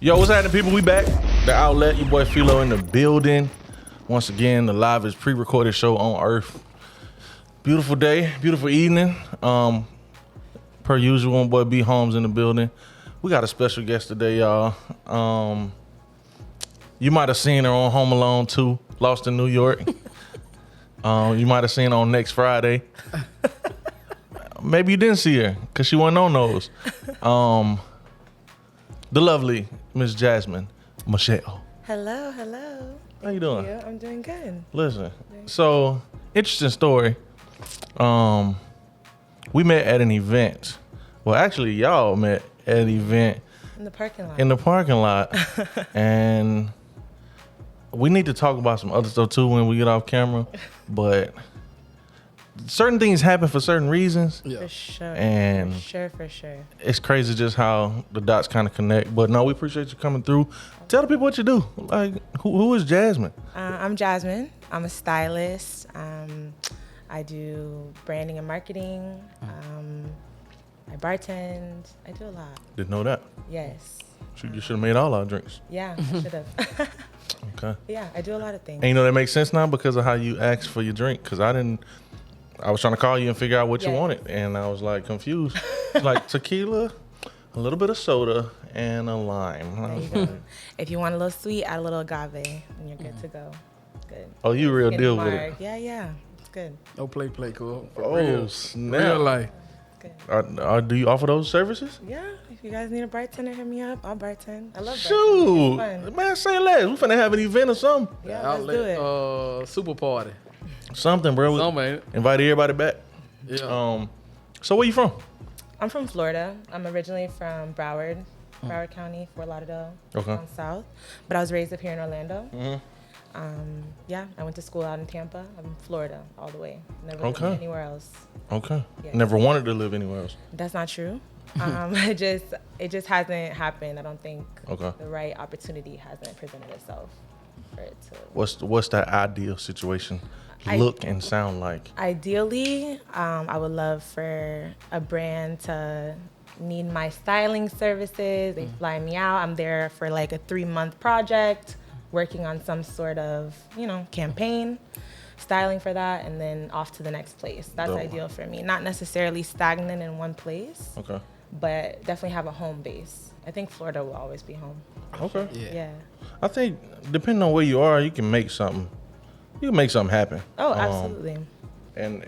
Yo, what's happening, people? We back. The Outlet, your boy Philo in the building. Once again, the livest pre-recorded show on Earth. Beautiful day, beautiful evening. Per usual, boy B Holmes in the building. We got a special guest today, y'all. You might have seen her on Home Alone 2, Lost in New York. You might have seen her on Next Friday. Maybe you didn't see her because she wasn't on those. The lovely Miss Jasmin Machell. Hello, hello. How you doing? I'm doing good. Listen, so interesting story. We met at an event. Well, actually, y'all met at an event In the parking lot. in the parking lot, and we need to talk about some other stuff too when we get off camera. But certain things happen for certain reasons. For sure. And For sure. it's crazy just how the dots kind of connect. But no, we appreciate you coming through. Tell the people what you do. Like, who is Jasmin? I'm Jasmin. I'm a stylist. I do branding and marketing. I bartend. I do a lot. Didn't know that. Yes. You should have made all our drinks. Yeah, I should have. Okay. Yeah, I do a lot of things. And you know that makes sense now because of how you asked for your drink. Because I was trying to call you and figure out what you wanted. And I was like confused. Like tequila, a little bit of soda, and a lime. There you go. If you want a little sweet, add a little agave, and you're good to go. Good. Oh, you real Get deal the with mark. it. Yeah. It's good. No play, cool. For Oh, real. snap. Real life. Good. Do you offer those services? Yeah, if you guys need a bartender, hit me up. I'll bartend. I love bartending. Shoot. It's fun. Man, say less. We finna have an event or something. Yeah, let's do it. Super party. Something, bro. Some ain't it? Invite everybody back. Yeah. So where you from? I'm from Florida. I'm originally from Broward County, Fort Lauderdale, Okay. down south. But I was raised up here in Orlando. Mhm. Yeah, I went to school out in Tampa. I'm in Florida all the way. Never lived Okay. anywhere else. Okay. Yeah. Never wanted to live anywhere else. That's not true. It just hasn't happened. I don't think Okay. the right opportunity hasn't presented itself for it to. What's that ideal situation look and sound like? Ideally, I would love for a brand to need my styling services. They fly me out. I'm there for like a 3-month project, working on some sort of, campaign, styling for that, and then off to the next place. That's Dope. ideal for me. Not necessarily stagnant in one place, Okay. but definitely have a home base. I think Florida will always be home. Okay. Yeah. I think depending on where you are, you can make something. You can make something happen. Oh, absolutely. And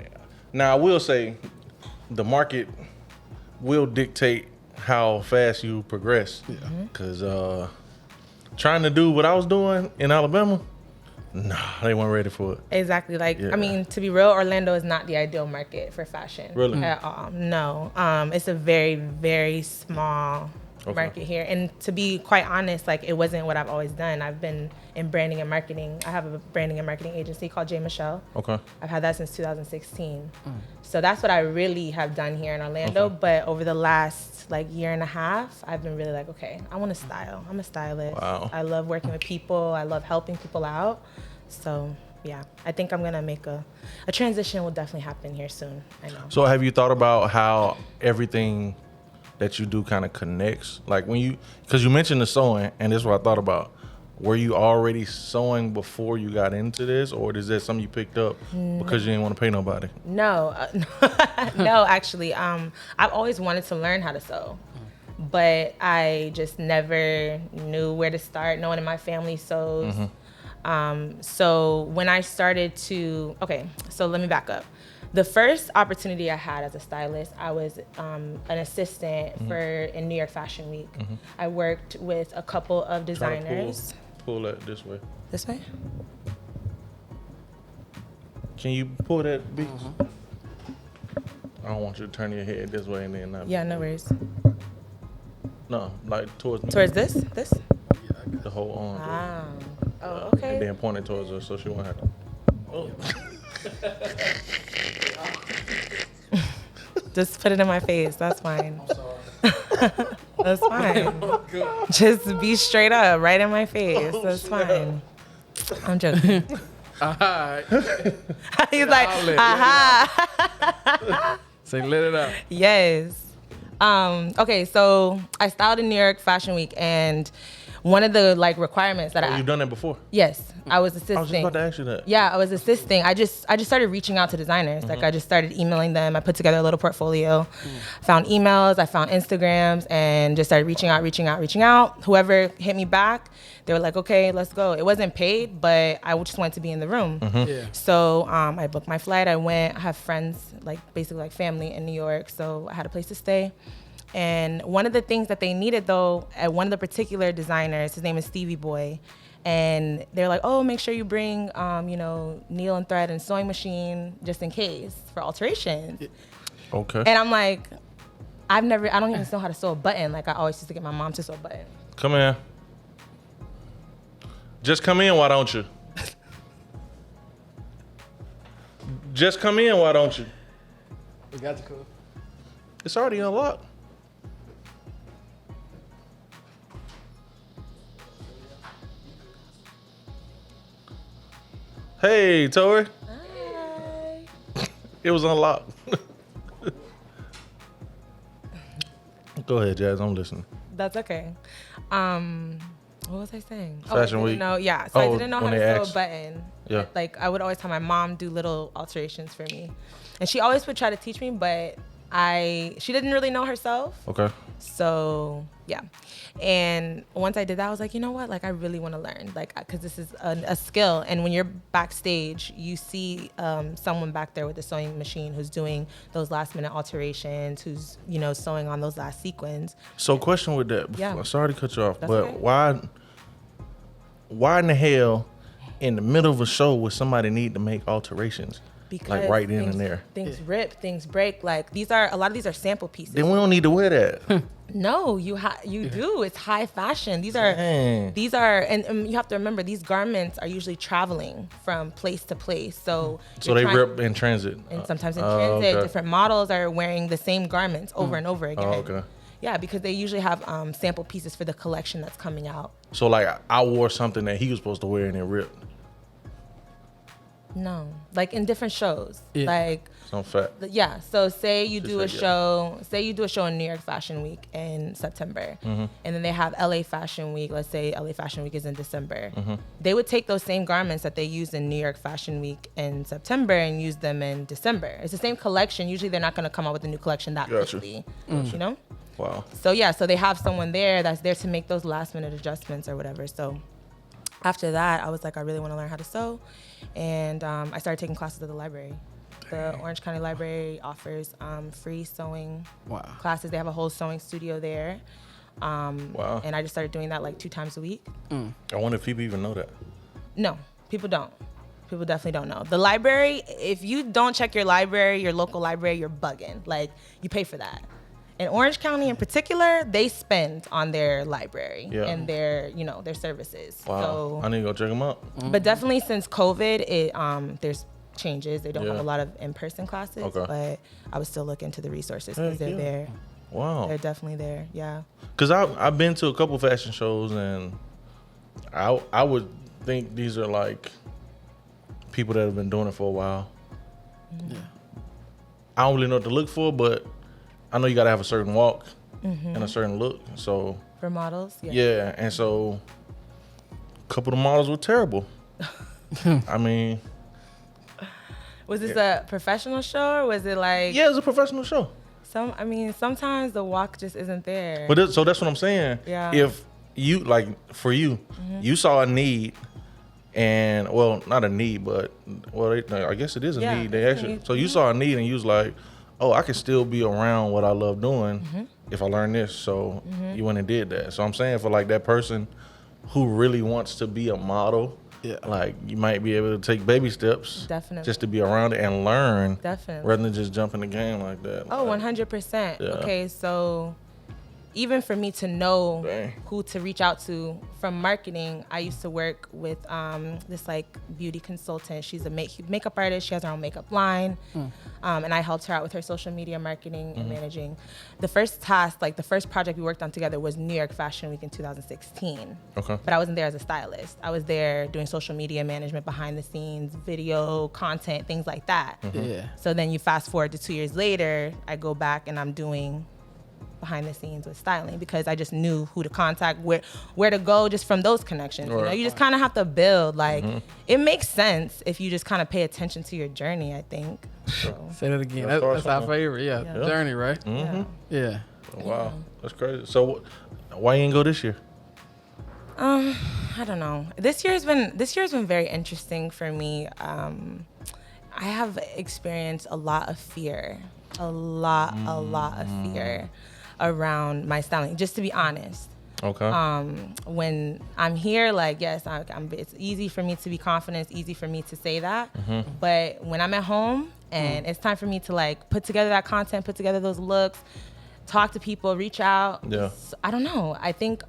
now I will say, the market will dictate how fast you progress. Yeah. Because trying to do what I was doing in Alabama, nah, they weren't ready for it. Exactly. Yeah. I mean, to be real, Orlando is not the ideal market for fashion. Really? At all. No. It's a very, very small market here. And to be quite honest, it wasn't what I've always done. I've been in branding and marketing. I have a branding and marketing agency called Jasmin Machell. Okay. I've had that since 2016. So that's what I really have done here in Orlando. Okay. But over the last year and a half, I've been really okay, I want to style. I'm a stylist. Wow. I love working with people. I love helping people out. So yeah, I think I'm gonna make a transition will definitely happen here soon. I know. So have you thought about how everything that you do kind of connects? Like because you mentioned the sewing, and this is what I thought about. Were you already sewing before you got into this, or is that something you picked up because you didn't want to pay nobody? No, no, actually, I've always wanted to learn how to sew, but I just never knew where to start. No one in my family sews. So when I started so let me back up. The first opportunity I had as a stylist, I was an assistant in New York Fashion Week. I worked with a couple of designers. Pull that this way. This way? Can you pull that beach? I don't want you to turn your head this way and then not. Yeah, no worries. No, towards me. Towards this? This? The whole arm. Ah. Oh, okay. And then point it towards her so she won't have to. Oh. Just put it in my face. That's fine. That's fine. Just be straight up, right in my face. That's fine. I'm joking. He's like, aha. Say, let it out. Yes. Okay, so I styled in New York Fashion Week, and one of the like requirements that You've done that before? yes, I was assisting. I was just about to ask you that. Yeah, I was assisting. I just started reaching out to designers. Like I just started emailing them. I put together a little portfolio, found emails, I found Instagrams, and just started reaching out. Whoever hit me back, they were like, okay, let's go. It wasn't paid, but I just wanted to be in the room. Yeah. So I booked my flight. I went. I have friends, like basically like family in New York, so I had a place to stay. And one of the things that they needed, though, at one of the particular designers, his name is Stevie Boy, and they're like, oh, make sure you bring, needle and thread and sewing machine just in case for alterations. Okay. And I'm like, I don't even know how to sew a button. Like I always used to get my mom to sew a button. Come in. Just come in, why don't you? Just come in, why don't you? We got the code. It's already unlocked. Hey, Tori. Hi. It was unlocked. Go ahead, Jazz. I'm listening. That's okay. What was I saying? Fashion Week. No, yeah. So I didn't know how when to they sew asked. a button. Yeah. Like I would always have my mom do little alterations for me, and she always would try to teach me, but she didn't really know herself. Okay. So yeah, and once I did that, I was like, you know what? Like I really want to learn, like because this is a skill. And when you're backstage, you see someone back there with a sewing machine who's doing those last minute alterations, who's sewing on those last sequins. So, question with that. Yeah. Sorry to cut you off, That's but okay. why in the hell, in the middle of a show, would somebody need to make alterations? Because Like right in things, and there. things rip, things break. Like a lot of these are sample pieces. Then we don't need to wear that. No, you do. It's high fashion. These are, Dang. and you have to remember these garments are usually traveling from place to place. So So they rip in transit. and sometimes in transit, okay. different models are wearing the same garments over and over again. Oh, okay. Yeah, because they usually have sample pieces for the collection that's coming out. So like I wore something that he was supposed to wear and it ripped. No, like in different shows. Yeah. Like Some fat. yeah. So say you do a say, yeah. show. Say you do a show in New York Fashion Week in September, and then they have LA Fashion Week. Let's say LA Fashion Week is in December. They would take those same garments that they used in New York Fashion Week in September and use them in December. It's the same collection. Usually they're not going to come out with a new collection that Gotcha. quickly. You know. Wow. So yeah, so they have someone there that's there to make those last minute adjustments or whatever. So after that, I was like, I really want to learn how to sew, and I started taking classes at the library. The Orange County Library offers free sewing Wow. classes. They have a whole sewing studio there. Wow. And I just started doing that like 2 times a week. I wonder if people even know that. No, people don't. People definitely don't know. The library, if you don't check your library, your local library, you're bugging. Like, you pay for that. In Orange County in particular, they spend on their library Yeah. and their services. Wow. So, I need to go check them out. but definitely since COVID, there's changes. They don't have Yeah. a lot of in-person classes, Okay. but I would still look into the resources because Heck they're yeah. there. Wow. They're definitely there. Yeah. Because I've been to a couple fashion shows and I would think these are like people that have been doing it for a while. Yeah. I don't really know what to look for, but I know you got to have a certain walk and a certain look. So For models, yeah, and so a couple of the models were terrible. I mean, Was this a professional show or was it like yeah, it was a professional show. sometimes the walk just isn't there. But so that's what I'm saying. Yeah. If you for you, you saw a need, and well, not a need, but I guess it is a Yeah, need. They it's a actually need. so you saw a need and you was like, oh, I can still be around what I love doing if I learn this. So you went and did that. So I'm saying for like that person who really wants to be a model, Yeah. like you might be able to take baby steps, Definitely. just to be around it and learn, Definitely. rather than just jump in the game like that. Oh, Like, 100%. Yeah. Okay, so even for me to know Dang. who to reach out to from marketing, I used to work with this like beauty consultant. She's a makeup artist. She has her own makeup line, and I helped her out with her social media marketing and managing. The first task, like the first project we worked on together, was New York Fashion Week in 2016. Okay. But I wasn't there as a stylist. I was there doing social media management, behind the scenes, video, content, things like that. Yeah. So then you fast forward to 2 years later, I go back and I'm doing behind the scenes with styling because I just knew who to contact, where to go just from those connections. You know, Right. you just kind of have to build. Like, it makes sense if you just kind of pay attention to your journey, I think. So, Say that again. Let's start That's our somewhere. favorite. Yeah. Yeah. Journey, right? Mm-hmm. Yeah. Wow, that's crazy. So, why you ain't go this year? I don't know. This year's been very interesting for me. I have experienced a lot of fear, a lot of fear around my styling. Just to be honest, Okay. when I'm here, like yes, it's easy for me to be confident. It's easy for me to say that. But when I'm at home and it's time for me to like put together that content, put together those looks, talk to people, reach out. Yeah. I don't know. I think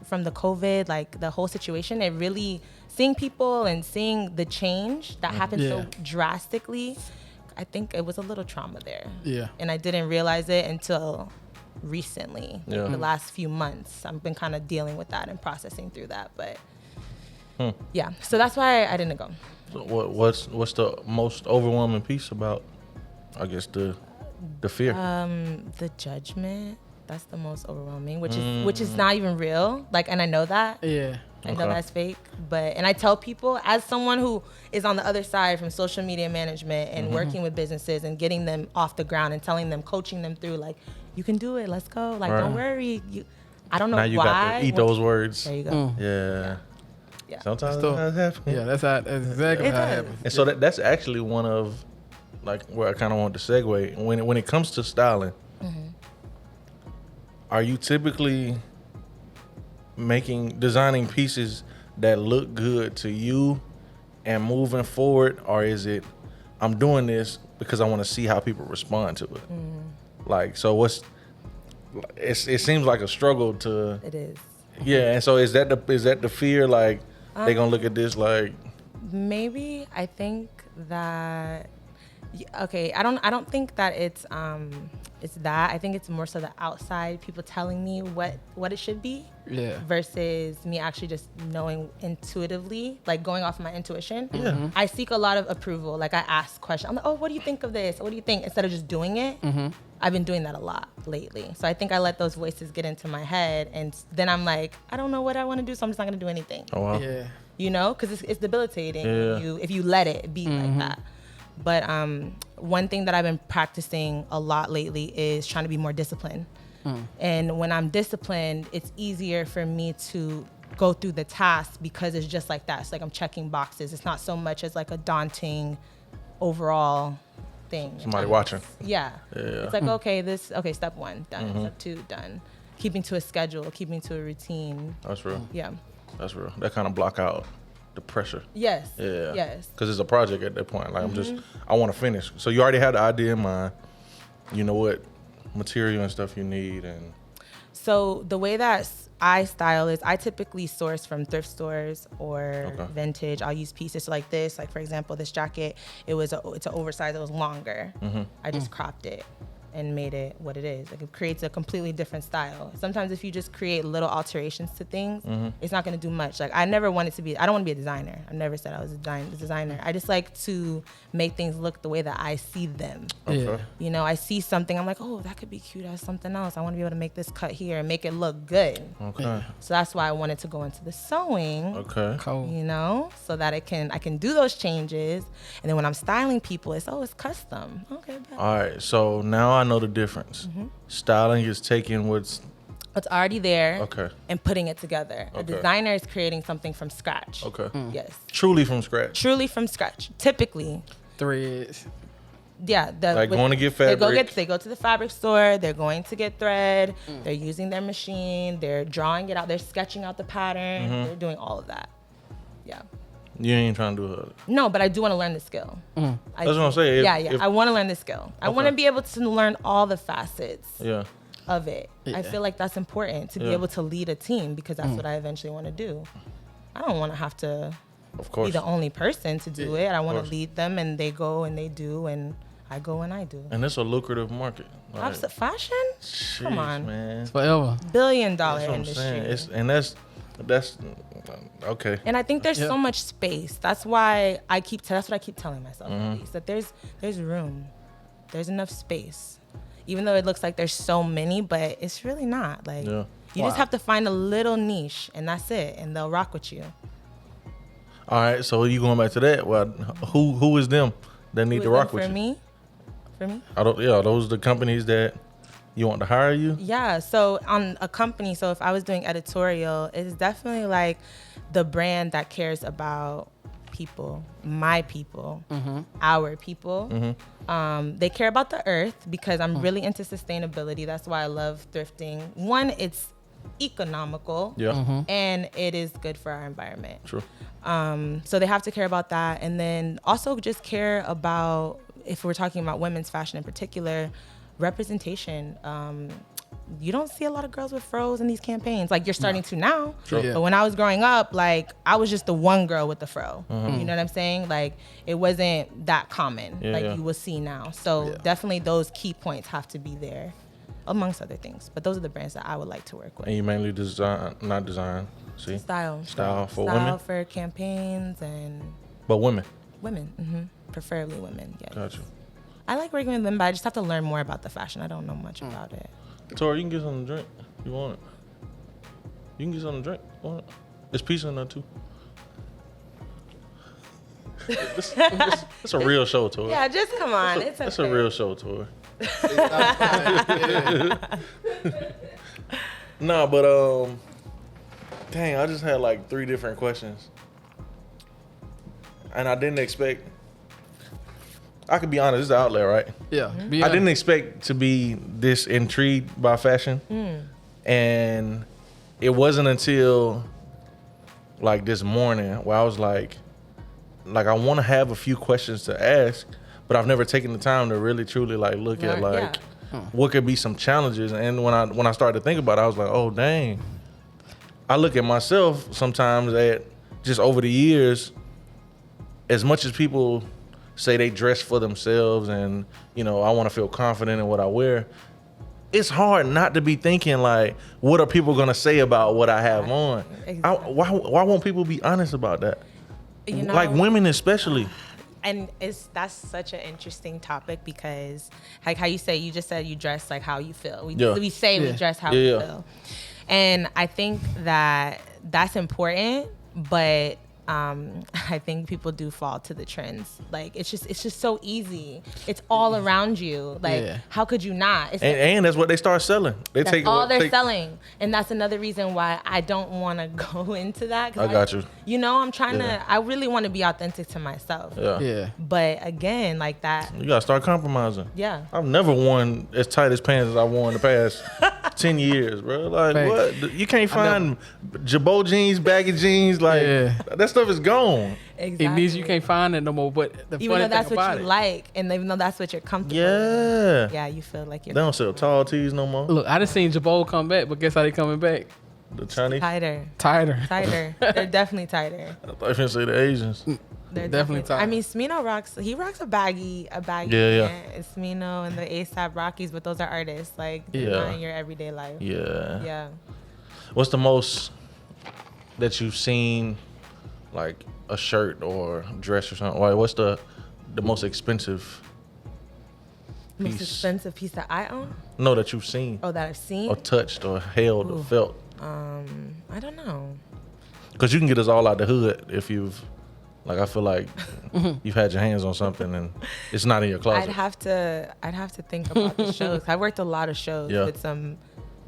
from the COVID, like the whole situation, it really seeing people and seeing the change that happened so Yeah. drastically, I think it was a little trauma there. Yeah. And I didn't realize it until recently, like Yeah. the last few months. I've been kind of dealing with that and processing through that. But yeah, so that's why I didn't go. So what's the most overwhelming piece about? I guess the fear. The judgment. That's the most overwhelming, which is not even real. Like, and I know that. Yeah. I know Okay. that's fake, and I tell people as someone who is on the other side from social media management and working with businesses and getting them off the ground and telling them, coaching them through, like, you can do it, let's go, like, don't worry. I don't know Now you why. got to eat those words. There you go. Yeah. Yeah. Sometimes So- that happens. Yeah. That's exactly It how it does. happens. And so that's actually one of, like, where I kind of want to segue. When it comes to styling, are you typically designing pieces that look good to you and moving forward, or is it I'm doing this because I want to see how people respond to it? Like, so it seems like a struggle to, It is. yeah. And so is that the fear, like they gonna look at this like, Maybe I think that okay, I don't think that it's that. I think it's more so the outside people telling me what it should be Yeah. versus me actually just knowing intuitively, like going off my intuition. Yeah. I seek a lot of approval. Like I ask questions. I'm like, oh, what do you think of this? What do you think? Instead of just doing it. I've been doing that a lot lately. So I think I let those voices get into my head, and then I'm like, I don't know what I want to do, so I'm just not gonna do anything. oh wow, Yeah. You know, because it's debilitating Yeah. if you let it be like that. But one thing that I've been practicing a lot lately is trying to be more disciplined. And when I'm disciplined, it's easier for me to go through the task because it's just like that. It's like I'm checking boxes. It's not so much as like a daunting overall thing. somebody watching. Yeah. Yeah. It's like, okay, step one, done. Step two, done. Keeping to a schedule, keeping to a routine. That's real. Yeah. That's real. That kind of block out the pressure. Yes. Yeah. Yes. Because it's a project at that point. Like I want to finish. So you already had the idea in mind. You know what material and stuff you need, and So the way that I style is I typically source from thrift stores or Okay. vintage. I'll use pieces like this. Like for example, this jacket, it's an oversized. It was longer. I just cropped it and made it what it is. Like it creates a completely different style. Sometimes if you just create little alterations to things, it's not gonna do much. Like I don't want to be a designer. I never said I was a designer. I just like to make things look the way that I see them. Yeah. You know, I see something, I'm like, oh, that could be cute as something else. I want to be able to make this cut here and make it look good. okay, So that's why I wanted to go into the sewing, okay. Cool. you know, so that I can do those changes. And then when I'm styling people, it's custom. Okay, bet. All right. So now I know the difference. Styling is taking what's It's already there okay, and putting it together. A Okay. designer is creating something from scratch. okay, Yes. truly from scratch. Truly from scratch. Typically. Threads. Yeah, Like going to get fabric. They go to the fabric store. They're going to get thread. They're using their machine. They're drawing it out. They're sketching out the pattern. They're doing all of that. Yeah. You ain't trying to do it. No, but I do want to learn the skill. That's what I'm saying. Yeah. I want to learn the skill. I want to be able to learn all the facets Yeah. of it. Yeah. I feel like that's important to be Yeah. able to lead a team because that's what I eventually want to do. I don't want to have to Of be course. the only person to do it. I want course. to lead them, and they go and they do, and I go and I do. And it's a lucrative market. Like, Fashion? Come sheesh, on. man. Forever. Billion-dollar That's what I'm industry. saying. That's okay. And I think there's Yeah. so much space. That's why that's what I keep telling myself at least, that there's room. There's enough space. even though it looks like there's so many, but it's really not. Like, Yeah. you just have to find a little niche, and that's it, and they'll rock with you. All right, so you going back to that? Well, who is them that need to rock with you? For me? Those the companies that you want to hire you? Yeah, so on a company, so if I was doing editorial, it's definitely like the brand that cares about people, my people, our people. They care about the earth because I'm really into sustainability. That's why I love thrifting. One, it's economical, and it is good for our environment. True. So they have to care about that, and then also just care about, if we're talking about women's fashion in particular, representation. You don't see a lot of girls with fros in these campaigns. Like, you're starting to now. True. Yeah. But when I was growing up, like, I was just the one girl with the fro. You know what I'm saying? Like, it wasn't that common you will see now. So definitely those key points have to be there, amongst other things. But those are the brands that I would like to work with. And you mainly not design, see? Style for women? Style for campaigns and But women. women. Preferably women, yes. Got you. I like working with them, but I just have to learn more about the fashion. I don't know much about it. Tori, you can get something to drink. You want it? You can get something to drink. You want it? There's pizza in there too. It's a real show, Tori. Yeah, just come on. It's okay. It's a real show, Tori. Nah, but dang, I just had like 3 different questions, and I didn't expect. I could be honest, this is an outlet, right? Yeah. I didn't expect to be this intrigued by fashion. And it wasn't until like this morning where I was like I want to have a few questions to ask, but I've never taken the time to really truly like look at like what could be some challenges. And when I started to think about it, I was like, oh dang. I look at myself sometimes at just over the years, as much as people say they dress for themselves and, you know, I want to feel confident in what I wear, it's hard not to be thinking like, what are people going to say about what I have on? Exactly. Why won't people be honest about that? You know, like women especially. And that's such an interesting topic because, like how you say, you just said you dress like how you feel. We say we dress how we feel. And I think that that's important, but I think people do fall to the trends. Like, it's just so easy. It's all around you. Like, how could you not? And that's what they start selling. That's all they're selling. And that's another reason why I don't want to go into that. I got you. You know, I'm trying to, I really want to be authentic to myself. Yeah. But again, like that. You got to start compromising. Yeah. I've never worn as tight as pants as I wore in the past 10 years, bro. Like, Thanks. what? You can't find Jabot jeans, baggy jeans. Like, that stuff is gone. Exactly. It means you can't find it no more. But the even though funny that's thing what about you it, like, and even though that's what you're comfortable with. Yeah, you feel like you're They don't sell tall tees no more. look, I done seen Jabot come back, but guess how they coming back? The Chinese. tighter. Tighter. They're definitely tighter. I thought you were gonna say the Asians. They're Definitely tighter. I mean, Smino rocks a baggy Yeah. pant. It's Smino and the ASAP Rockies, but those are artists. Like, they're not in your everyday life. Yeah. What's the most that you've seen, like a shirt or dress or something? Like, what's the most expensive Most piece? expensive piece that I own? No, that you've seen Oh, that I've seen? or touched or held or felt? I don't know. Because you can get us all out the hood if you've, like, I feel like you've had your hands on something and it's not in your closet. I'd have to think about the shows. I worked a lot of shows with some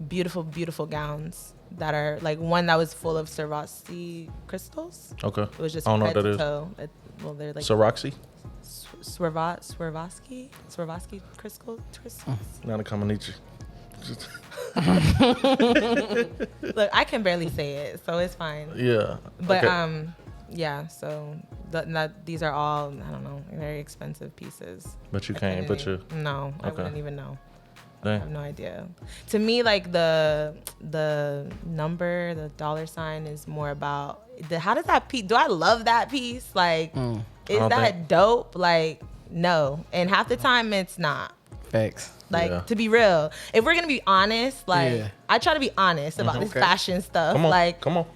beautiful, beautiful gowns that are like one that was full of Swarovski crystals. Okay. It was just I don't know head what to that is. toe. Well, they're like Swarovski? Swarovski crystals. Not a Kamanichi. Look, I can barely say it, so it's fine. Yeah. But okay. yeah. So these are all, I don't know, very expensive pieces. But you can't put your. No, I Okay. wouldn't even know. Dang. I have no idea. To me, like the number, the dollar sign is more about how does that piece? Do I love that piece? Like, is don't that think- dope? Like, no. And half the time, it's not. Facts. Like, to be real, if we're gonna be honest, like, Yeah. I try to be honest about this Okay. fashion stuff. Come on. Like, Come on.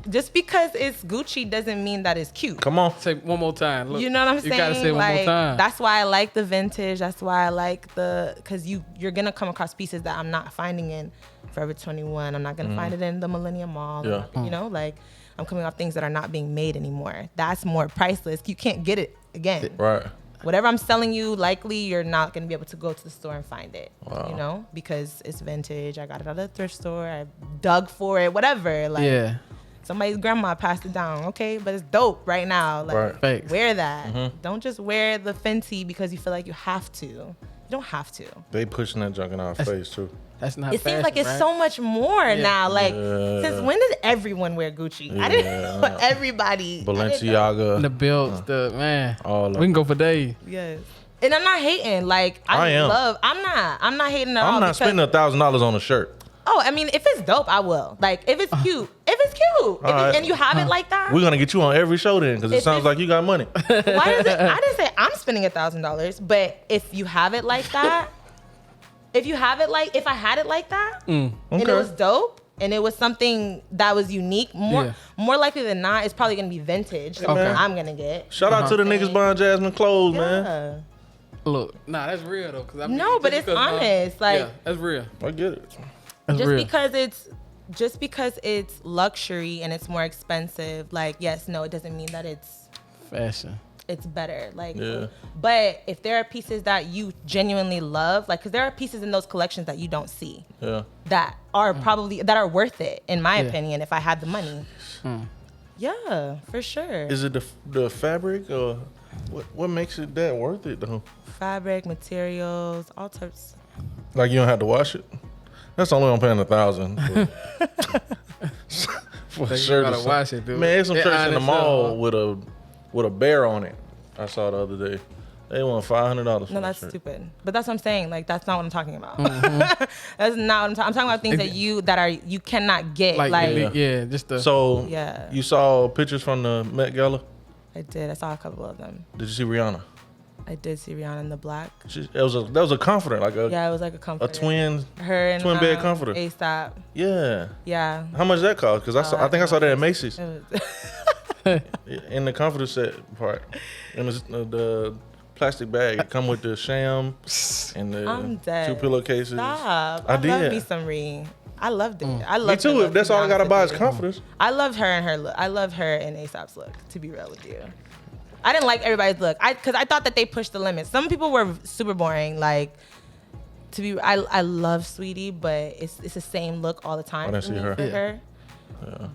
just because it's Gucci doesn't mean that it's cute. Come on. Say one more time. Look, You know what I'm saying? You gotta say it one more time. That's why I like the vintage. That's why I like because you're gonna come across pieces that I'm not finding in Forever 21. I'm not gonna find it in the Millennium Mall. Yeah. You know, like I'm coming off things that are not being made anymore. That's more priceless. You can't get it again. Right. Whatever I'm selling you, likely you're not gonna be able to go to the store and find it. Wow. You know, because it's vintage. I got it out of the thrift store. I dug for it. Whatever. Like Yeah. somebody's grandma passed it down. Okay, but it's dope right now. Like Right. Thanks. wear that. Don't just wear the Fenty because you feel like you have to. You don't have to. They pushing that junk in our face too. That's not. It seems like fashion, it's right? so much more now. Like Yeah. since when did everyone wear Gucci? I didn't know everybody. I didn't know. Balenciaga. The belts, the man. All of we can go for days. Yes. And I'm not hating. Like I am. I'm not hating at all. I'm not because- spending $1,000 on a shirt. Oh, I mean, if it's dope, I will. Like if it's cute, right. and you have it like that. We're gonna get you on every show then, because it If sounds it's- like you got money. Why is it? I didn't say I'm spending $1,000, but if you have it like that, if I had it like that, and it Okay. was dope, and it was something that was unique, more likely than not, it's probably gonna be vintage. Something man. I'm gonna get. Shout out to the niggas buying Jasmin clothes, man. Yeah. Look, nah, that's real though. Cause No, but it's honest. Like yeah, that's real. I get it. That's just real. because it's luxury and it's more expensive. Like yes, no, it doesn't mean that it's Fashion. better. Like, Yeah. but if there are pieces that you genuinely love, like, because there are pieces in those collections that you don't see Yeah. that are probably that are worth it, in my Yeah. opinion. If I had the money, yeah, for sure. Is it the fabric or what makes it that worth it though? Fabric, materials, all types. Like you don't have to wash it. That's the only one I'm paying $1,000 for a You shirt. gotta or wash something. it, dude. Man, there's some It shirts in the honest, mall with a bear on it. I saw the other day. They want $500. No, that's shirt. stupid. But that's what I'm saying. Like, that's not what I'm talking about. That's not what I'm talking about. Things that you cannot get. Like, Like, yeah, just the. So Yeah. you saw pictures from the Met Gala? I did. I saw a couple of them. Did you see Rihanna? I did see Rihanna in the black. That was a comforter, like a Yeah, it was like a comforter. twin. Her and twin bed comforter. ASAP. Yeah. Yeah. How much that cost? Because I think I saw that at Macy's It was in the comforter set part. And the plastic bag it come with the sham and I'm the dead. 2 pillowcases. Stop. I I love did. me some Ree. I loved it. I Me loved too. her If look, that's to be all I gotta honest buy is with you. comforters. I loved her and her look. I loved her and ASAP's look, to be real with you. I didn't like everybody's look. Because I thought that they pushed the limits. Some people were super boring. Like, I love Sweetie, but it's the same look all the time. I didn't for see me her. for Yeah. her.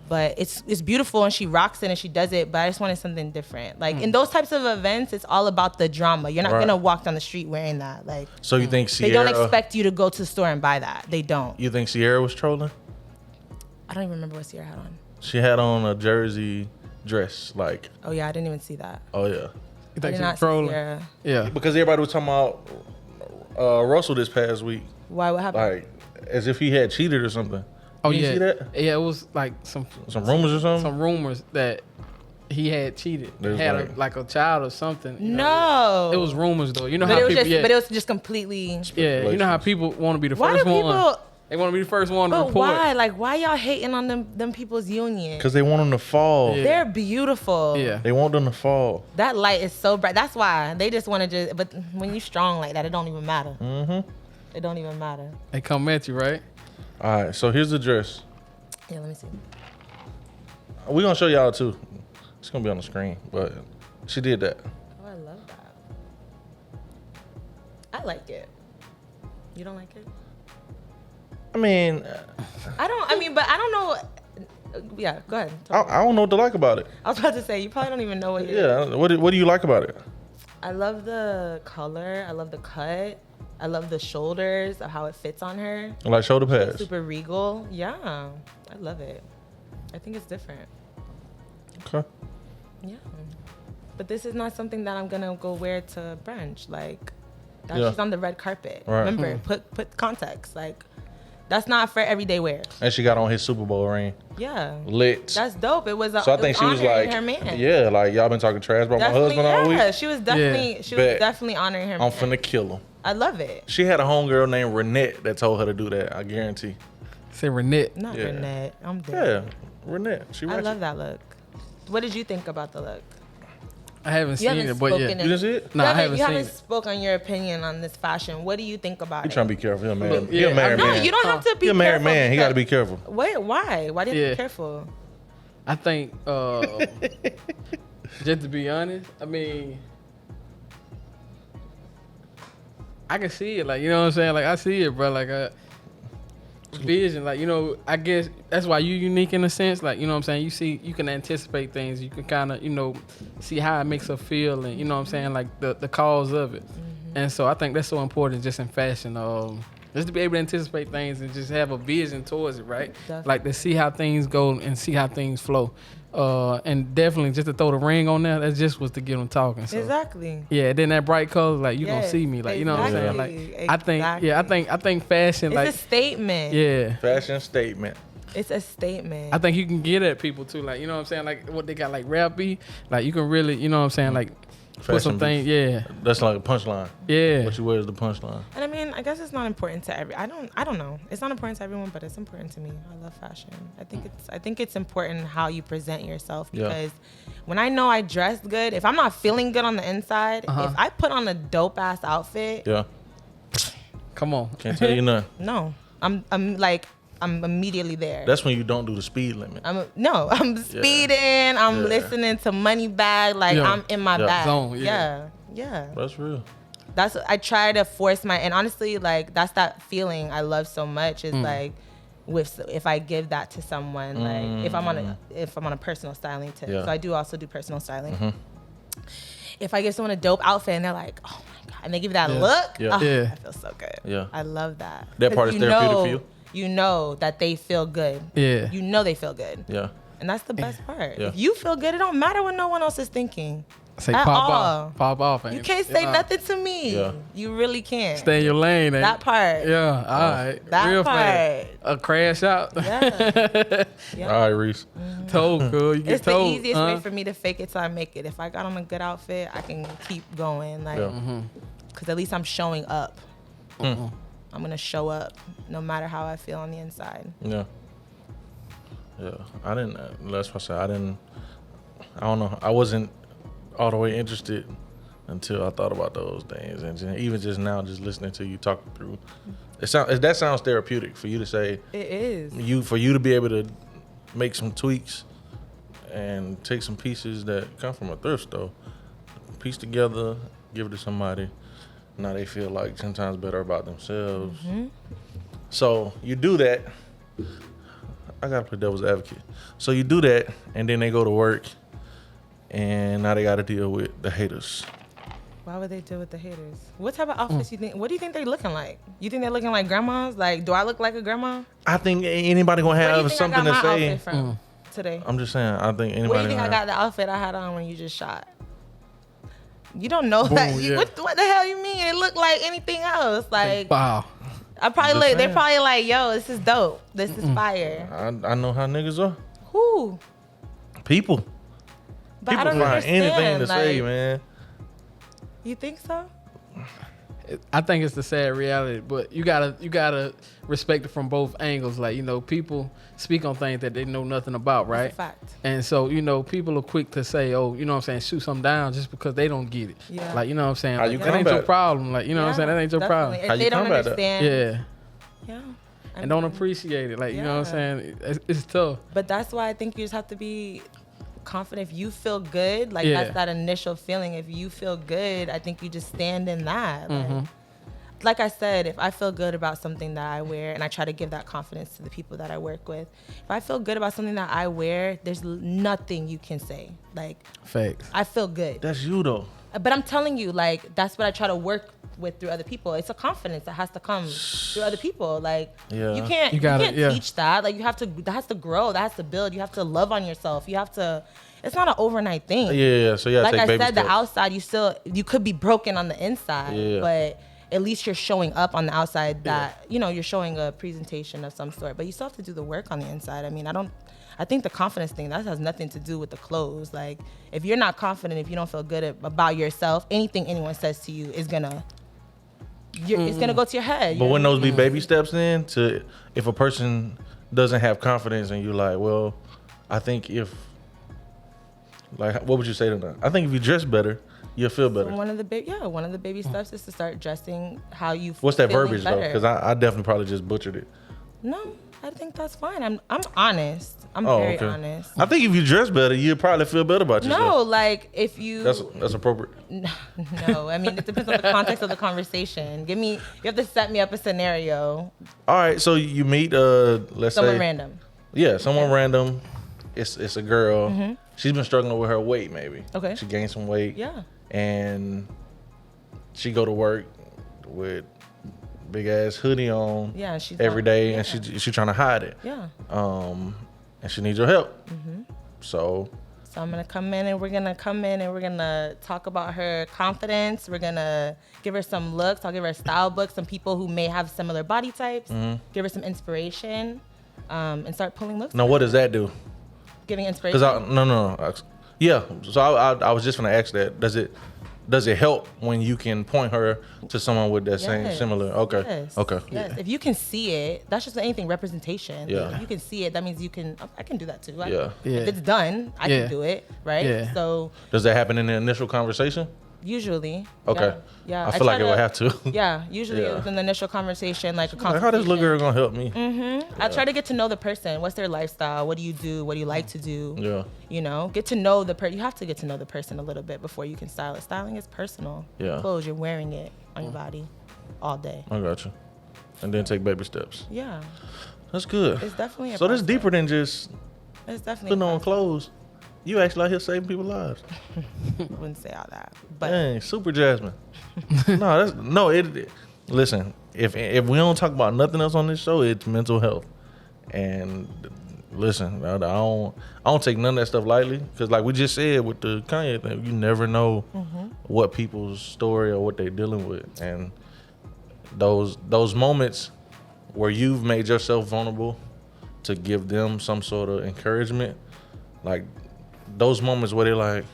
But it's beautiful and she rocks it and she does it. But I just wanted something different. Like in those types of events, it's all about the drama. You're not Right. gonna walk down the street wearing that. Like So you think they Sierra? don't expect you to go to the store and buy that. They don't. You think Sierra was trolling? I don't even remember what Sierra had on. She had on a jersey dress, like, Oh yeah, I didn't even see that. oh yeah, You I think did not she's see trolling? Sierra. Yeah. because everybody was talking about Russell this past week, Why? What happened? like as if he had cheated or something. Oh You yeah. see that? Yeah, it was like some Some rumors or something. some rumors that he had cheated, There's had like- a child or something. you know. No. It was rumors though. You know But how it was people. just. Yeah, But it was just completely. yeah. You know how people want to be the Why do first people? one. They want to be the first one to But report. why? Like, why y'all hating on them people's union? Because they want them to fall. Yeah. They're beautiful. Yeah. They want them to fall. That light is so bright. That's why they just want to just. But when you strong like that, it don't even matter. Mm-hmm. It don't even matter. They come at you, right? All right, so here's the dress. Yeah, let me see. We're gonna show y'all too. It's gonna be on the screen, but she did that. Oh, I love that. I like it. You don't like it? I mean, I don't. I mean, but I don't know. Yeah, go ahead. I don't know what to like about it. I was about to say you probably don't even know what. Yeah, what do you like about it? I love the color. I love the cut. I love the shoulders of how it fits on her. Like shoulder pads. Super regal. Yeah, I love it. I think it's different. Okay. Yeah. But this is not something that I'm gonna go wear to brunch. Like, that Yeah. she's on the red carpet. Right. Remember, put context. Like, that's not for everyday wear. And she got on his Super Bowl ring. Yeah. Lit. That's dope. It was. So I think she was honoring like, her man. yeah, like y'all been talking trash about my husband all yeah, week. she was definitely. Yeah. She was Bet. definitely honoring her. I'm man. finna kill him. I love it. She had a homegirl named Renette that told her to do that. I guarantee. Say Renette. Not Yeah. Renette. I'm dead. Yeah, Renette. She I ratchet. love that look. What did you think about the look? I haven't You seen haven't it, but yeah. spoken You didn't see it? No, I haven't you seen haven't it. spoken your opinion on this fashion. What do you think about You it? trying to be careful. You're a man. Yeah, You're a married No, man. you don't have to be You're a married careful man. He got to because- be careful. Wait, why? Why do you have to Yeah. be careful? I think, just to be honest, I mean, I can see it. Like, you know what I'm saying? Like, I see it, bro. Like, vision. Like, you know, I guess that's why you unique in a sense. Like, you know what I'm saying? You can anticipate things. You can kind of, you know, see how it makes her feel, and you know what I'm saying? Like the cause of it. And so I think that's so important just in fashion. Just to be able to anticipate things and just have a vision towards it, right? Definitely. Like to see how things go and see how things flow. And definitely just to throw the ring on there, that just was to get them talking. So. Exactly. Yeah, then that bright color, like you gonna Yes, see me, like you know what I'm saying. Like exactly, I think fashion, It's like a statement. yeah, Fashion statement. It's a statement. I think you can get at people too, like you know what I'm saying. Like what they got, like rap beat, like you can really, you know what I'm saying, like put Fashion some things, beef. yeah, That's like a punchline. yeah. What you wear is the punchline. And I mean, I guess it's not important to I don't know. It's not important to everyone, but it's important to me. I love fashion. I think it's important how you present yourself Yeah. because when I know I dressed good, if I'm not feeling good on the inside, Uh-huh. if I put on a dope ass outfit, Yeah. Come on, Can't tell you nothing. no. I'm immediately there. That's when you don't do the speed limit. I'm speeding, I'm Yeah. listening to Moneybag, like Yeah. I'm in my Yeah. bag. Zone, yeah. Yeah. That's real. That's I try to force and honestly, like that's that feeling I love so much is like if I give that to someone, like if I'm on a personal styling tip. Yeah. So I do also do personal styling. If I give someone a dope outfit and they're like, oh my God, and they give that Yeah. look, Yeah. Yeah. I feel so good. Yeah. I love that. That 'Cause part is therapeutic for you? You know that they feel good. yeah. You know they feel good. Yeah. And that's the best part. Yeah. If you feel good, it don't matter what no one else is thinking. Say At pop all. off. You can't say nothing to me. Yeah. You really can't. Stay in your lane. That part. Yeah, all right. That Real part. fast. A crash out. Yeah. Yeah. All right, Reese. Told, cool. You get It's the told. easiest way for me to fake it till I make it. If I got on a good outfit, I can keep going. Like, Yeah. because at least I'm showing up. I'm gonna show up no matter how I feel on the inside. Yeah. Yeah. I didn't. That's what I said. I don't know. I wasn't all the way interested until I thought about those things, and even just now, just listening to you talking through, that sounds therapeutic for you to say. It is. For you to be able to make some tweaks and take some pieces that come from a thrift store, piece together, give it to somebody. Now they feel like 10 times better about themselves. So you do that. I gotta play devil's advocate. So you do that, and then they go to work, and now they gotta deal with the haters. Why would they deal with the haters? What type of outfits you think? What do you think they're looking like? You think they're looking like grandmas? Like, do I look like a grandma? I think anybody gonna Where do you have think something I got to my say. outfit from today? I'm just saying. I think anybody. Where do you think I gonna got the outfit I had on when you just shot? You don't know Boom, that. yeah. What the hell you mean? It looked like anything else. Like Wow. I probably Just look. They're saying. probably like, yo, this is dope. This is fire. I know how niggas are. Who? People. But I People don't find understand. anything to say, like, man. You think so? I think it's the sad reality, but you gotta respect it from both angles. Like, you know, people speak on things that they know nothing about, right? That's a fact. And so, you know, people are quick to say, oh, you know what I'm saying, shoot something down just because they don't get it. Yeah. Like, you know what I'm saying? How Like, you that ain't combat your it? problem. Like, you know what I'm saying? That ain't your problem. If How they you don't combat that? understand. Yeah. Yeah. I And don't mean, appreciate it. Like, you know what I'm Yeah. saying? It's tough. But that's why I think you just have to be confident. If you feel good, like Yeah. that's that initial feeling. If you feel good, I think you just stand in that. Mm-hmm. Like I said, if I feel good about something that I wear, and I try to give that confidence to the people that I work with, if I feel good about something that I wear, there's nothing you can say. Like, Facts. I feel good. That's you though. But I'm telling you, like, that's what I try to work with through other people. It's a confidence that has to come through other people. Like, Yeah. you can't, You gotta- can't yeah. teach that. Like, that has to grow. That has to build. You have to love on yourself. You have to, it's not an overnight thing. Yeah. So you gotta Like take I baby said, steps. the outside, you could be broken on the inside, Yeah. but at least you're showing up on the outside that, you know, you're showing a presentation of some sort, but you still have to do the work on the inside. I mean, I think the confidence thing, that has nothing to do with the clothes. Like, if you're not confident, if you don't feel good about yourself, anything anyone says to you is gonna it's gonna go to your head. But wouldn't those be baby steps then? To if a person doesn't have confidence and you're like, well, I think if like, what would you say to them? I think if you dress better, you'll feel better. So one of the baby steps is to start dressing how you. What's that feeling verbiage better. though? Because I definitely probably just butchered it. No, I think that's fine. I'm honest. I'm very honest. I think if you dress better, you'll probably feel better about yourself. No, like if you. That's appropriate. No, I mean it depends on the context of the conversation. You have to set me up a scenario. All right, so you meet let's Someone say random. Yeah, someone random. It's a girl. She's been struggling with her weight maybe. Okay. She gained some weight. Yeah. And she go to work with big ass hoodie on. Yeah, she's every day, and she trying to hide it. Yeah. And she needs your help. So I'm gonna come in and we're gonna talk about her confidence. We're gonna give her some looks. I'll give her a style book. Some people who may have similar body types. Give her some inspiration, and start pulling looks. now, what does that do? Giving inspiration. Because yeah. So I was just gonna ask that. Does it help when you can point her to someone with that same similar? Okay. Yes. Okay. Yes. If you can see it, that's just anything representation. Yeah. If you can see it, that means I can do that too. Yeah. If it's done, I can do it. Right. Yeah. So Does that happen in the initial conversation? usually. Okay. Yeah. I feel like it would have to. Yeah. Usually within the initial conversation, like a Like, how this little girl gonna help me? I try to get to know the person. What's their lifestyle? What do you do? What do you like to do? Yeah. You know, get to know the person. You have to get to know the person a little bit before you can style it. Styling is personal. Yeah. Clothes, you're wearing it on your body all day. I got you. And then take baby steps. Yeah. That's good. It's definitely a So this process. deeper than just It's definitely putting on clothes. You actually out here saving people's lives. I wouldn't say all that. But Dang, super Jasmine. Listen, if we don't talk about nothing else on this show, it's mental health. And listen, I don't take none of that stuff lightly, because like we just said with the Kanye thing, you never know what people's story or what they're dealing with, and those moments where you've made yourself vulnerable to give them some sort of encouragement, like those moments where they're like,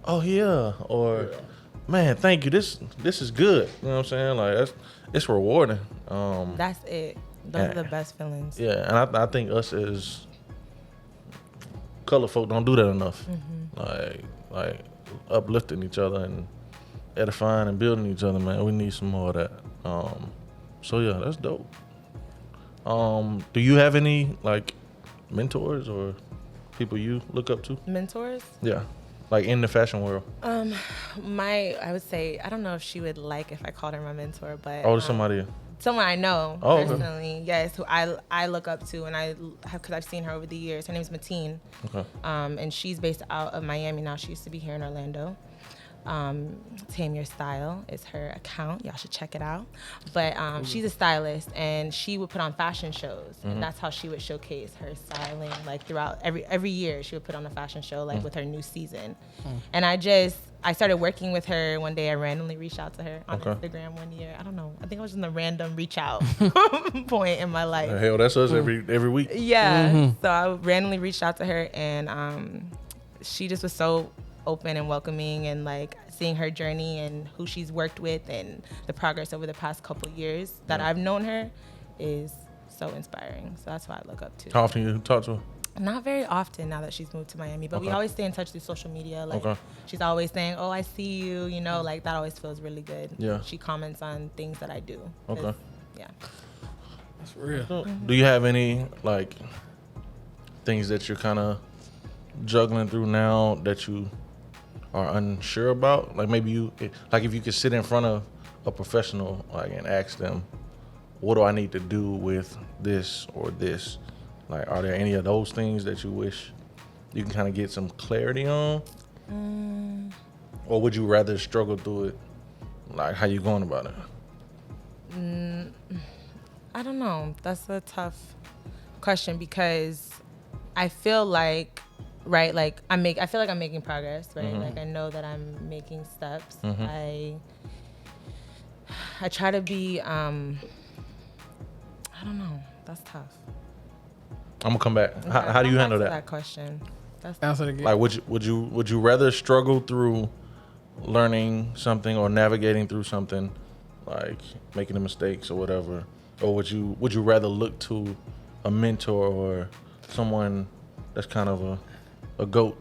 oh yeah, or man, thank you, this is good, you know what I'm saying? Like it's rewarding. that's it. Those are the best feelings. Yeah, and I think us as color folk don't do that enough. Like uplifting each other and edifying and building each other, man. We need some more of that. So yeah, that's dope. Do you have any like mentors or people you look up to? Mentors? Yeah, like in the fashion world. I would say, I don't know if she would like if I called her my mentor, but Oh, somebody. someone I know Okay. personally, yes, who I look up to, and because I've seen her over the years. Her name's Mateen, Okay. and she's based out of Miami now. She used to be here in Orlando. Tame Your Style is her account. Y'all should check it out. But she's a stylist, and she would put on fashion shows, and that's how she would showcase her styling. Like throughout every year, she would put on a fashion show, like with her new season. And I started working with her one day. I randomly reached out to her on Instagram one year. I don't know. I think I was in the random reach out point in my life. Hell, that's us every week. Yeah. So I randomly reached out to her, and she just was so open and welcoming, and like seeing her journey and who she's worked with and the progress over the past couple years that I've known her is so inspiring. So that's why I look up to. How often you talk to her? Not very often now that she's moved to Miami, but we always stay in touch through social media. Like she's always saying, "Oh, I see you," you know, like that always feels really good. Yeah. She comments on things that I do. Okay. Yeah. That's real. Do you have any like things that you're kind of juggling through now that you are unsure about? Like maybe if you could sit in front of a professional like and ask them, what do I need to do with this or this? Like, are there any of those things that you wish you can kind of get some clarity on? Or would you rather struggle through it? Like, how you going about it? I don't know. That's a tough question because I feel like, right, like I feel like I'm making progress, right? Like I know that I'm making steps. I try to be I don't know. That's tough. I'm gonna come back. How do you handle that? Question. That's Answer it again. Like, would you rather struggle through learning something or navigating through something like making the mistakes or whatever, or would you rather look to a mentor or someone that's kind of a GOAT?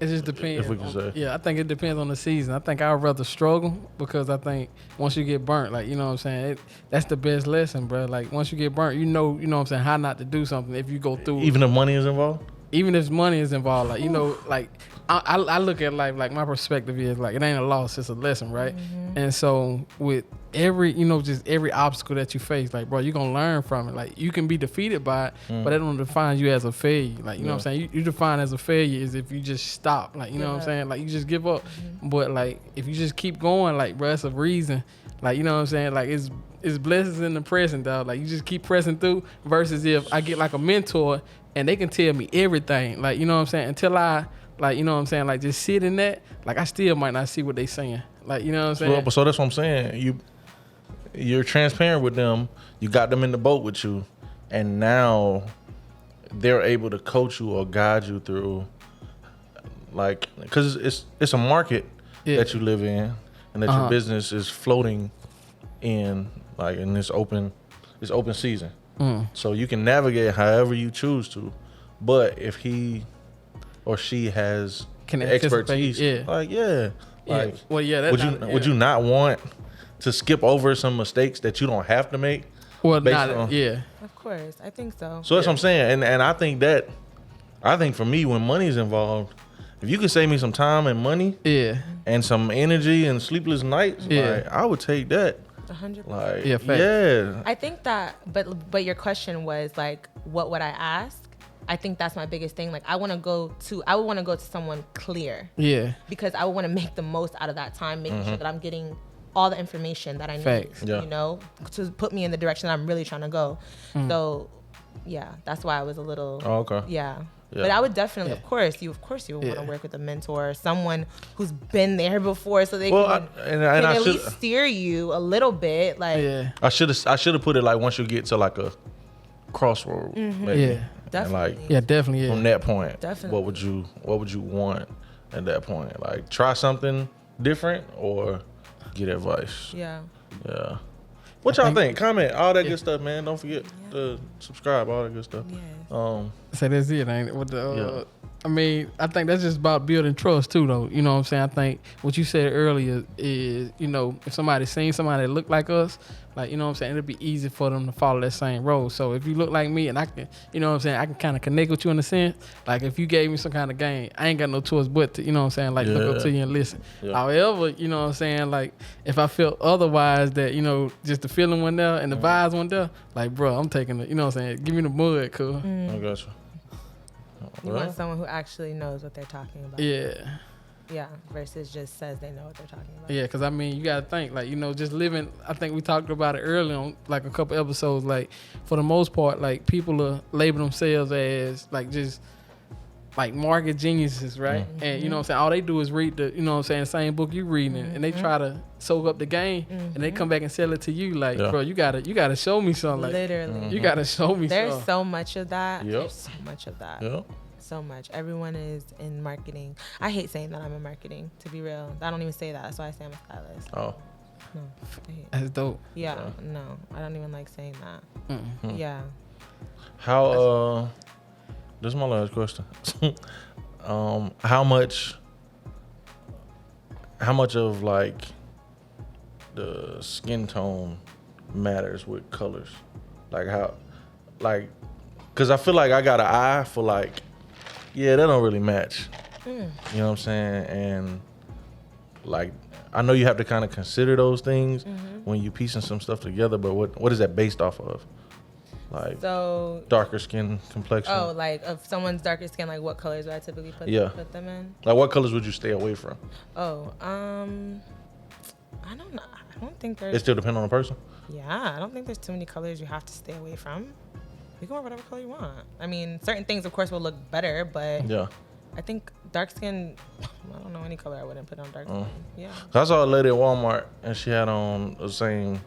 It just depends. If we can say. Yeah, I think it depends on the season. I think I'd rather struggle because I think once you get burnt, like, you know what I'm saying, that's the best lesson, bro. Like, once you get burnt, you know what I'm saying, how not to do something if you go through. Even if money is involved? Even if money is involved, like, you know, like, I look at life, like, my perspective is, like, it ain't a loss, it's a lesson, right? Mm-hmm. And so with every, you know, just every obstacle that you face, like, bro, you're going to learn from it. Like, you can be defeated by it, but that don't define you as a failure. Like, you know what I'm saying? You define as a failure is if you just stop, like, you know what I'm saying? Like, you just give up. But, like, if you just keep going, like, bro, it's a reason. Like, you know what I'm saying? Like, it's blessings in the present, dog. Like, you just keep pressing through versus if I get, like, a mentor and they can tell me everything. Like, you know what I'm saying? Until I, like, you know what I'm saying? Like, just sit in that, like, I still might not see what they saying. Like, you know what I'm saying? So that's what I'm saying. You're transparent with them. You got them in the boat with you. And now they're able to coach you or guide you through, like, because it's a market that you live in and that your business is floating in, like, in this open season. So you can navigate however you choose to. But if he or she has expertise, like, well, yeah, would you not want to skip over some mistakes that you don't have to make? Well, Of course, I think so. So that's what I'm saying, and I think for me, when money's involved, if you could save me some time and money, and some energy and sleepless nights, like, I would take that. 100%. Like, I think that, but your question was like, what would I ask? I think that's my biggest thing. Like, I would want to go to someone clear. Yeah. Because I would want to make the most out of that time, making sure that I'm getting all the information that I need, you know, to put me in the direction that I'm really trying to go. So, yeah, that's why I was a little. Oh, okay. Yeah. But I would definitely, of course, you would want to work with a mentor, someone who's been there before, so they can at least steer you a little bit. Like, I should have put it like once you get to like a crossroad. Maybe. Definitely. And like, definitely. From that point, definitely. What would you want at that point? Like, try something different or get advice. Yeah. What y'all think? Comment, all that good stuff, man. Don't forget to subscribe, all that good stuff. Say that's it, ain't it? With the, I mean, I think that's just about building trust too, though. You know what I'm saying? I think what you said earlier is, you know, if somebody seen somebody that look like us, like, you know what I'm saying, it'll be easy for them to follow that same road. So if you look like me and I can, you know what I'm saying, I can kind of connect with you in a sense. Like, if you gave me some kind of game, I ain't got no choice but to, you know what I'm saying, like, look up to you and listen. However, you know what I'm saying, like, if I felt otherwise, that, you know, just the feeling went there and the vibes went there, like, bro, I'm taking the, you know what I'm saying, give me the mud, cool. I got you. You want someone who actually knows what they're talking about. Yeah, versus just says they know what they're talking about. Yeah, because, I mean, you got to think, like, you know, just living, I think we talked about it earlier on, like, a couple episodes, like, for the most part, like, people label themselves as, like, just, like, market geniuses, right? And, you know what I'm saying, all they do is read the, you know what I'm saying, the same book you reading, and they try to soak up the game, and they come back and sell it to you, like, bro, you gotta show me something. Like, literally. You got to show me something. There's so much of that. There's so much of that. Yep. So much. Everyone is in marketing. I hate saying that I'm in marketing, to be real. I don't even say that. That's why I say I'm a stylist. Oh. No. That's dope. Yeah. No. I don't even like saying that. Yeah. How, this is my last question. How much of, like, the skin tone matters with colors? Like, how, like, because I feel like I got an eye for, like, that don't really match. You know what I'm saying? And, like, I know you have to kind of consider those things when you piecing some stuff together, but what is that based off of? Like, so darker skin complexion. Oh, like, if someone's darker skin, like, what colors would I typically put them in? Like, what colors would you stay away from? Oh, I don't know. I don't think there's. It still depends on the person? Yeah, I don't think there's too many colors you have to stay away from. You can wear whatever color you want. I mean, certain things, of course, will look better, but I think dark skin, I don't know any color I wouldn't put on dark skin. Yeah. I saw a lady at Walmart, and she had on the same,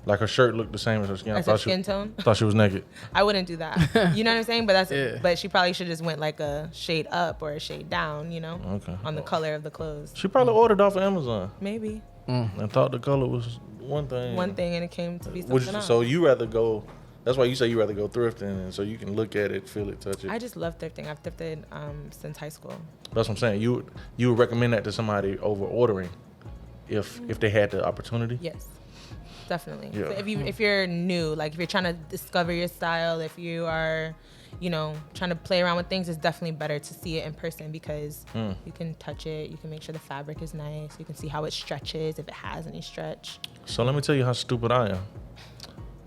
like, her shirt looked the same as her skin. As her skin tone? I thought she was naked. I wouldn't do that. You know what I'm saying? But but she probably should just went like a shade up or a shade down, you know? Okay. On the color of the clothes. She probably ordered off of Amazon. Maybe. And thought the color was one thing. and it came to be something else. So you rather go? That's why you say you rather go thrifting, and so you can look at it, feel it, touch it. I just love thrifting. I've thrifted since high school. That's what I'm saying. You would recommend that to somebody over ordering, if they had the opportunity. Yes, definitely. Yeah. So if you're new, like if you're trying to discover your style, if you are, trying to play around with things, it's definitely better to see it in person because you can touch it. You can make sure the fabric is nice. You can see how it stretches, if it has any stretch. So let me tell you how stupid I am.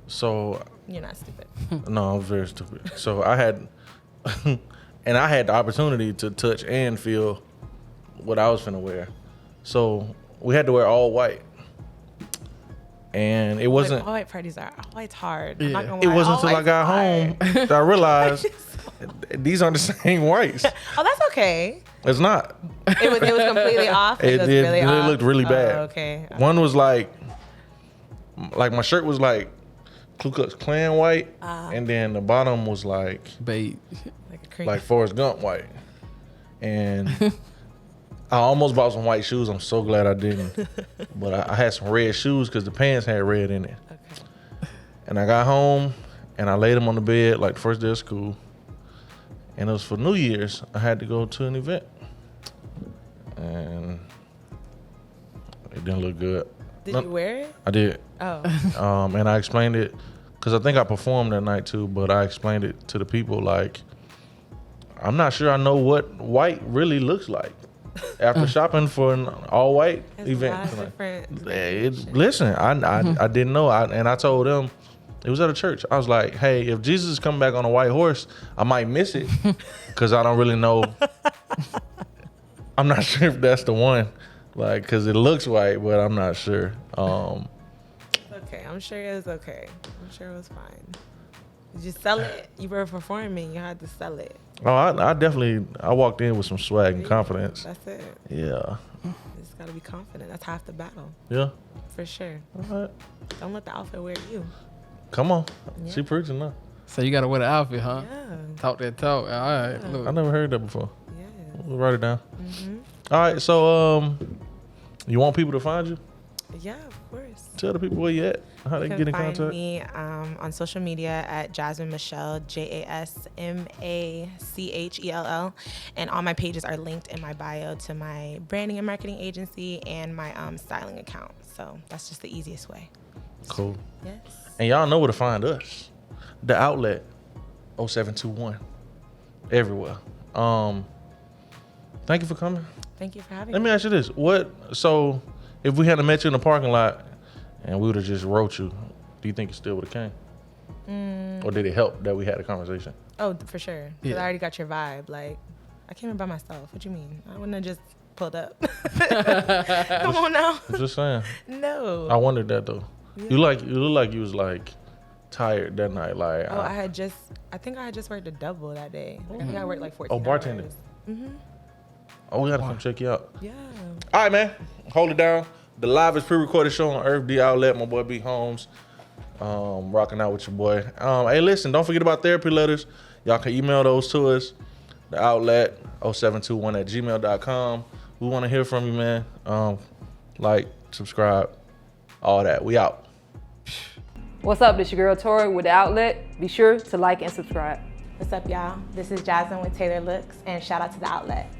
So You're not stupid. no, I'm very stupid. So I had, and I had the opportunity to touch and feel what I was finna wear. So we had to wear all white, and it wasn't. All white parties are white's hard. Yeah. I'm not gonna It lie. wasn't All until I white's got hard. home that I realized these aren't the same whites. Oh, that's okay. It's not. It was completely off. It was really it off. looked really bad. Oh, okay. One was like my shirt was like Ku Klux Klan white, and then the bottom was like Bait. Like a creep. like Forrest Gump white. And I almost bought some white shoes. I'm so glad I didn't. But I had some red shoes because the pants had red in it. Okay. And I got home and I laid them on the bed like the first day of school. And it was for New Year's. I had to go to an event. And it didn't look good. Did you wear it? I did. Oh. And I explained it because I think I performed that night too, but I explained it to the people like, I'm not sure I know what white really looks like. After shopping for an all-white There's event. a lot of different. Listen, I didn't know. And I told them, it was at a church. I was like, hey, if Jesus is coming back on a white horse, I might miss it because I don't really know. I'm not sure if that's the one, like, because it looks white, but I'm not sure. Okay, I'm sure it was okay. I'm sure it was fine. Did you sell it? You were performing. You had to sell it. Oh, I walked in with some swag and confidence. That's it. Yeah. You just gotta be confident. That's half the battle, Yeah. for sure. All right. Don't let the outfit wear you. Come on. Yeah. She preaching now. So you gotta wear the outfit, huh? Yeah. Talk that talk. All right, I look. never heard that before. Yeah. We'll write it down. Mhm. All right. So, you want people to find you? Yeah, of course. Tell the people where you at. How they You get can in find contact. me on social media at Jasmin Machell, JasMachell, and all my pages are linked in my bio to my branding and marketing agency and my styling account. So that's just the easiest way. Cool. Yes. And y'all know where to find us. The Outlet 0721. Everywhere. Thank you for coming. Thank you for having Let me. me ask you this. So if we hadn't met you in the parking lot and we would have just wrote you, do you think you still would have came? Or did it help that we had a conversation? Oh, for sure. 'Cause Yeah. I already got your vibe. Like, I came in by myself. What you mean? I wouldn't have just pulled up. Come on now. I'm just saying. No. I wondered that though. You look like you was like tired that night. Like Oh, I think I had just worked a double that day. Like, I think I worked like 14 bartending. hours. Mm-hmm. oh, we gotta come check you out. Yeah. All right, man. Hold it down. The livest pre-recorded show on Earth, The Outlet. My boy B Holmes, rocking out with your boy. Hey, listen, don't forget about therapy letters. Y'all can email those to us. The Outlet 0721@gmail.com. We want to hear from you, man. Like, subscribe, all that. We out. What's up? This your girl Tori with The Outlet. Be sure to like and subscribe. What's up, y'all? This is Jasmine with Taylor Looks, and shout out to The Outlet.